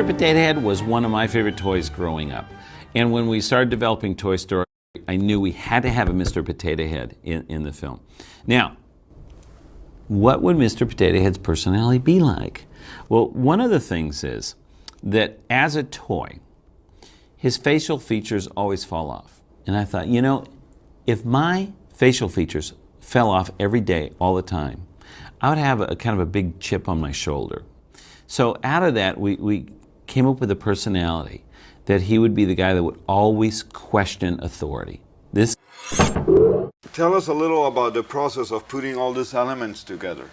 Potato Head was one of my favorite toys growing up. And when we started developing Toy Story, I knew we had to have a Mr. Potato Head in the film. Now, what would Mr. Potato Head's personality be like? Well, one of the things is that as a toy, his facial features always fall off. And I thought, you know, if my facial features fell off every day, all the time, I would have a kind of a big chip on my shoulder. So out of that, we came up with a personality that he would be the guy that would always question authority. Tell us a little about the process of putting all these elements together.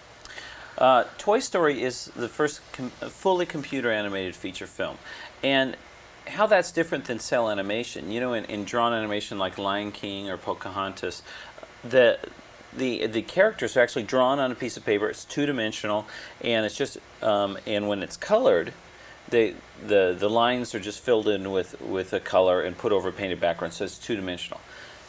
Toy Story is the first fully computer animated feature film. And how that's different than cell animation. You know, in drawn animation like Lion King or Pocahontas, the characters are actually drawn on a piece of paper. It's two-dimensional, and it's just and when it's colored, the lines are just filled in with a color and put over a painted background, so it's two-dimensional.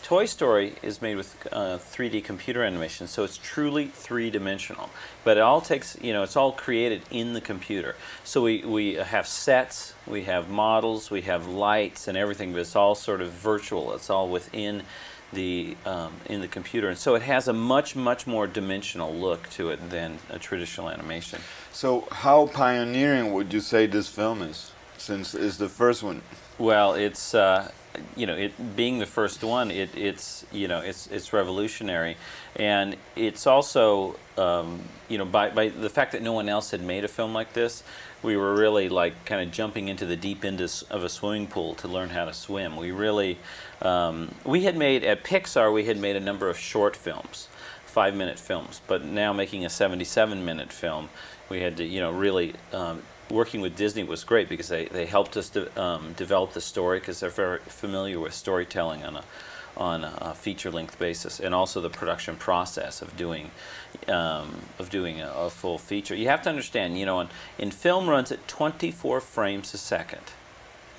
Toy Story is made with 3D computer animation, so it's truly three-dimensional. But it all takes, you know, it's all created in the computer. So we have sets, we have models, we have lights and everything, but it's all sort of virtual. It's all within the in the computer, and so it has a much more dimensional look to it than a traditional animation. So how pioneering would you say this film is, since it's the first one? Well, it's you know, it being the first one, it's you know, it's revolutionary, and it's also you know, by the fact that no one else had made a film like this, we were really like kind of jumping into the deep end of a swimming pool to learn how to swim. We really we had made at Pixar, we had made a number of short films, 5-minute films, but now making a 77-minute film, we had to, you know, really working with Disney was great because they helped us develop the story, because they're very familiar with storytelling on a feature-length basis, and also the production process of doing a full feature. You have to understand, you know, in film runs at 24 frames a second,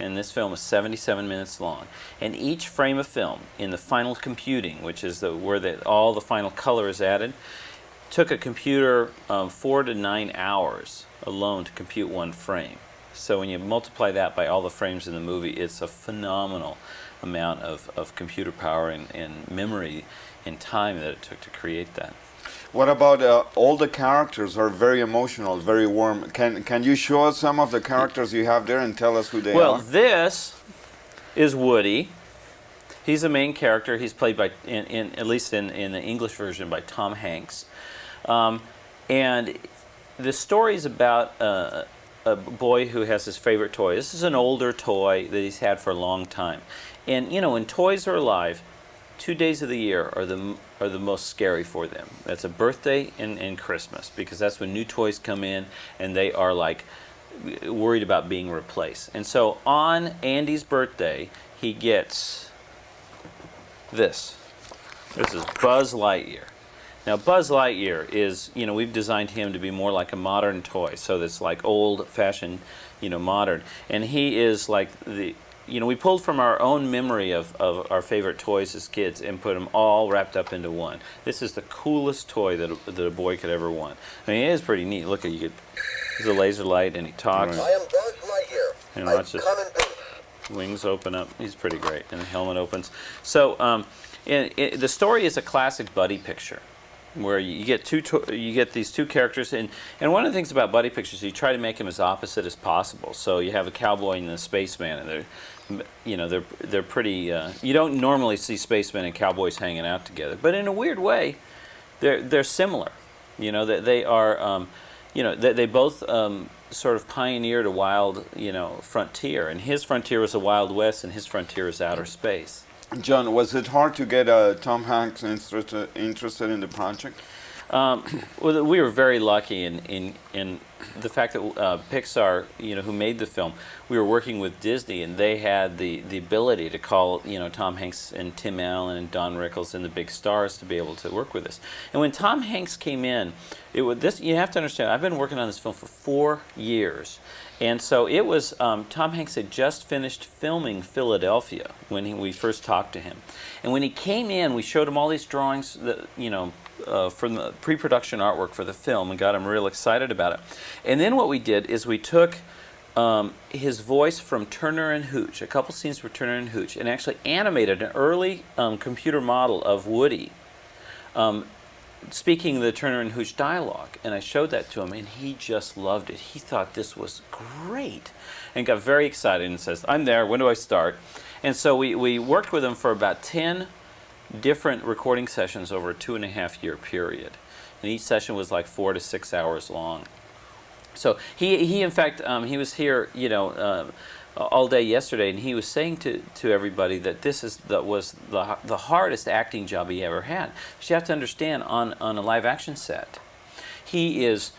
and this film is 77 minutes long. And each frame of film in the final computing, which is where all the final color is added, took a computer 4 to 9 hours alone to compute one frame. So when you multiply that by all the frames in the movie, it's a phenomenal amount of computer power and memory and time that it took to create that. What about all the characters are very emotional, very warm. Can you show us some of the characters you have there and tell us who they are? Well, this is Woody. He's the main character. He's played by, at least in the English version, by Tom Hanks. And the story is about a boy who has his favorite toy. This is an older toy that he's had for a long time. And you know, when toys are alive, 2 days of the year are the most scary for them. That's a birthday and Christmas, because that's when new toys come in and they are like worried about being replaced. And so on Andy's birthday, he gets this. This is Buzz Lightyear. Now Buzz Lightyear is, you know, we've designed him to be more like a modern toy, so that's like old-fashioned, you know, modern. And he is like you know, we pulled from our own memory of our favorite toys as kids and put them all wrapped up into one. This is the coolest toy that a boy could ever want. I mean, it is pretty neat. Look at you. There's a laser light, and he talks. I am Buzz Lightyear. And watch this. Wings open up. He's pretty great. And the helmet opens. So the story is a classic buddy picture, where you get these two characters, and one of the things about buddy pictures, you try to make them as opposite as possible. So you have a cowboy and a spaceman, and they're pretty. You don't normally see spacemen and cowboys hanging out together, but in a weird way, they're similar. You know, that they are. You know, they both sort of pioneered a wild, you know, frontier, and his frontier was the Wild West, and his frontier is outer space. John, was it hard to get Tom Hanks interested in the project? Well, we were very lucky in the fact that Pixar, you know, who made the film, we were working with Disney, and they had the ability to call, you know, Tom Hanks and Tim Allen and Don Rickles and the big stars to be able to work with us. And when Tom Hanks came in, you have to understand, I've been working on this film for 4 years. And so it was, Tom Hanks had just finished filming Philadelphia when we first talked to him. And when he came in, we showed him all these drawings that, you know, from the pre-production artwork for the film, and got him real excited about it. And then what we did is we took his voice from Turner and Hooch, a couple scenes from Turner and Hooch, and actually animated an early computer model of Woody speaking the Turner and Hooch dialogue. And I showed that to him, and he just loved it. He thought this was great and got very excited and says, I'm there, when do I start? And so we worked with him for about 10 different recording sessions over a 2.5-year period. And each session was like 4 to 6 hours long. So he in fact, he was here, all day yesterday, and he was saying to everybody that this was the hardest acting job he ever had. But you have to understand, on a live action set, he is,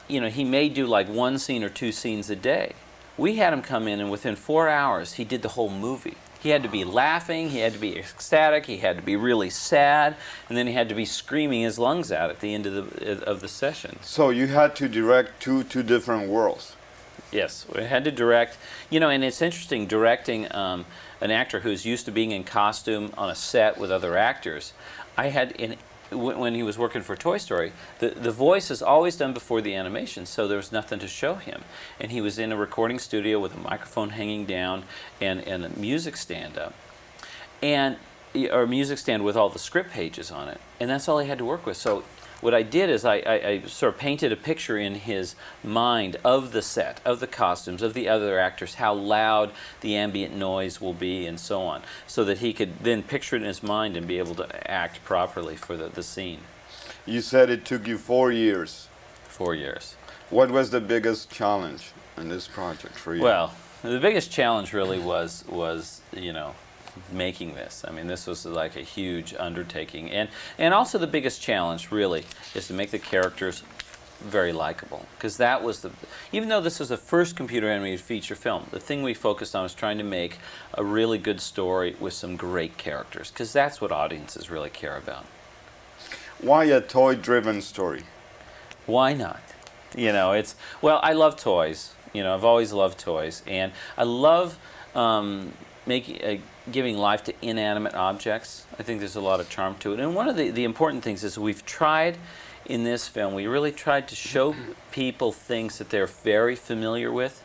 he may do like 1 scene or 2 scenes a day. We had him come in, and within 4 hours, he did the whole movie. He had to be laughing, he had to be ecstatic, he had to be really sad, and then he had to be screaming his lungs out at the end of the session. So you had to direct two different worlds. Yes, we had to direct, and it's interesting directing an actor who's used to being in costume on a set with other actors. When he was working for Toy Story, the voice is always done before the animation, so there was nothing to show him. And he was in a recording studio with a microphone hanging down and a music stand up, or a music stand with all the script pages on it, and that's all he had to work with. So what I did is I sort of painted a picture in his mind of the set, of the costumes, of the other actors, how loud the ambient noise will be, and so on, so that he could then picture it in his mind and be able to act properly for the scene. You said it took you 4 years. 4 years. What was the biggest challenge in this project for you? Well, the biggest challenge really was making this. I mean, this was like a huge undertaking, and also the biggest challenge really is to make the characters very likable, because that was even though this was the first computer animated feature film, the thing we focused on was trying to make a really good story with some great characters, because that's what audiences really care about. Why a toy-driven story? Why not? I love toys. I've always loved toys, and I love giving life to inanimate objects. I think there's a lot of charm to it. And one of the important things is we've tried in this film, we really tried to show people things that they're very familiar with,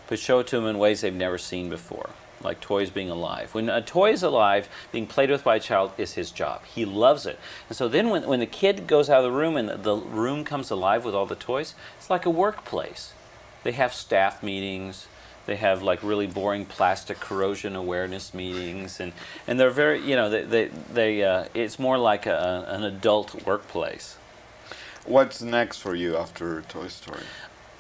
but show it to them in ways they've never seen before, like toys being alive. When a toy is alive, being played with by a child is his job. He loves it. And so then when the kid goes out of the room and the room comes alive with all the toys, it's like a workplace. They have staff meetings. They have like really boring plastic corrosion awareness meetings, and they're very, it's more like an adult workplace. What's next for you after Toy Story?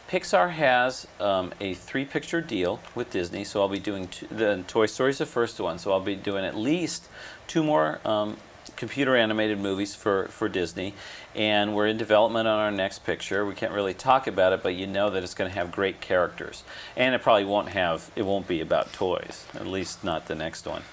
Pixar has a 3-picture deal with Disney, so I'll be doing the Toy Story is the first one, so I'll be doing at least 2 more computer animated movies for Disney, and we're in development on our next picture. We can't really talk about it, but you know that it's going to have great characters, and it probably won't be about toys, at least not the next one.